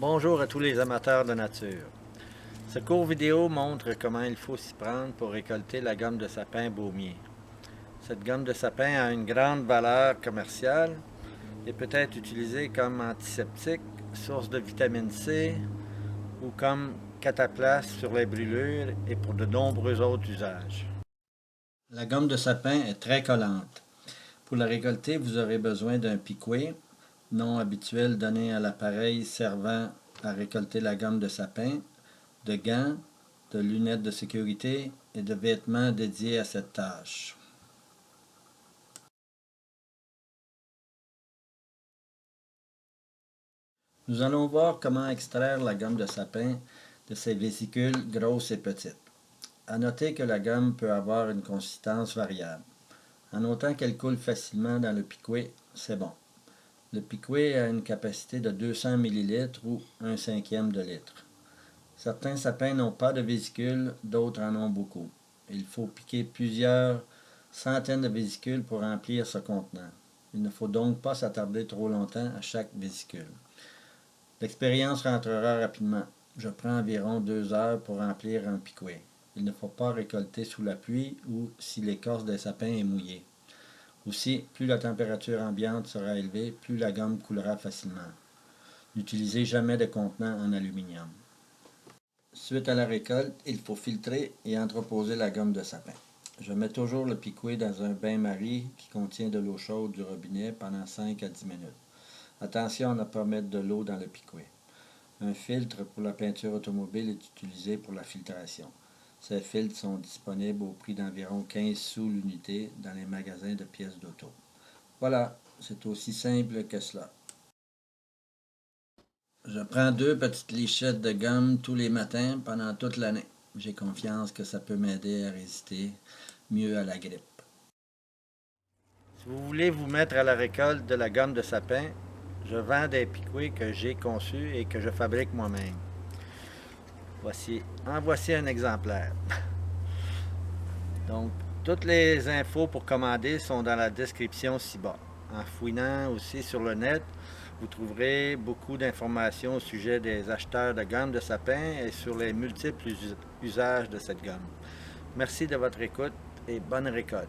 Bonjour à tous les amateurs de nature. Ce court vidéo montre comment il faut s'y prendre pour récolter la gomme de sapin baumier. Cette gomme de sapin a une grande valeur commerciale et peut être utilisée comme antiseptique, source de vitamine C ou comme cataplasme sur les brûlures et pour de nombreux autres usages. La gomme de sapin est très collante. Pour la récolter, vous aurez besoin d'un piquet, nom habituel donné à l'appareil servant à récolter la gomme de sapin, de gants, de lunettes de sécurité et de vêtements dédiés à cette tâche. Nous allons voir comment extraire la gomme de sapin de ses vésicules grosses et petites. À noter que la gomme peut avoir une consistance variable. En notant qu'elle coule facilement dans le piquet, c'est bon. Le piquet a une capacité de 200 ml ou 1/5 de litre. Certains sapins n'ont pas de vésicules, d'autres en ont beaucoup. Il faut piquer plusieurs centaines de vésicules pour remplir ce contenant. Il ne faut donc pas s'attarder trop longtemps à chaque vésicule. L'expérience rentrera rapidement. Je prends environ 2 heures pour remplir un piquet. Il ne faut pas récolter sous la pluie ou si l'écorce des sapins est mouillée. Aussi, plus la température ambiante sera élevée, plus la gomme coulera facilement. N'utilisez jamais de contenant en aluminium. Suite à la récolte, il faut filtrer et entreposer la gomme de sapin. Je mets toujours le piquet dans un bain-marie qui contient de l'eau chaude du robinet pendant 5 à 10 minutes. Attention à ne pas mettre de l'eau dans le piquet. Un filtre pour la peinture automobile est utilisé pour la filtration. Ces filtres sont disponibles au prix d'environ 15 sous l'unité dans les magasins de pièces d'auto. Voilà, c'est aussi simple que cela. Je prends 2 petites lichettes de gomme tous les matins pendant toute l'année. J'ai confiance que ça peut m'aider à résister mieux à la grippe. Si vous voulez vous mettre à la récolte de la gomme de sapin, je vends des piquets que j'ai conçus et que je fabrique moi-même. En voici un exemplaire. Donc, toutes les infos pour commander sont dans la description ci-bas. En fouinant aussi sur le net, vous trouverez beaucoup d'informations au sujet des acheteurs de gomme de sapin et sur les multiples usages de cette gomme. Merci de votre écoute et bonne récolte.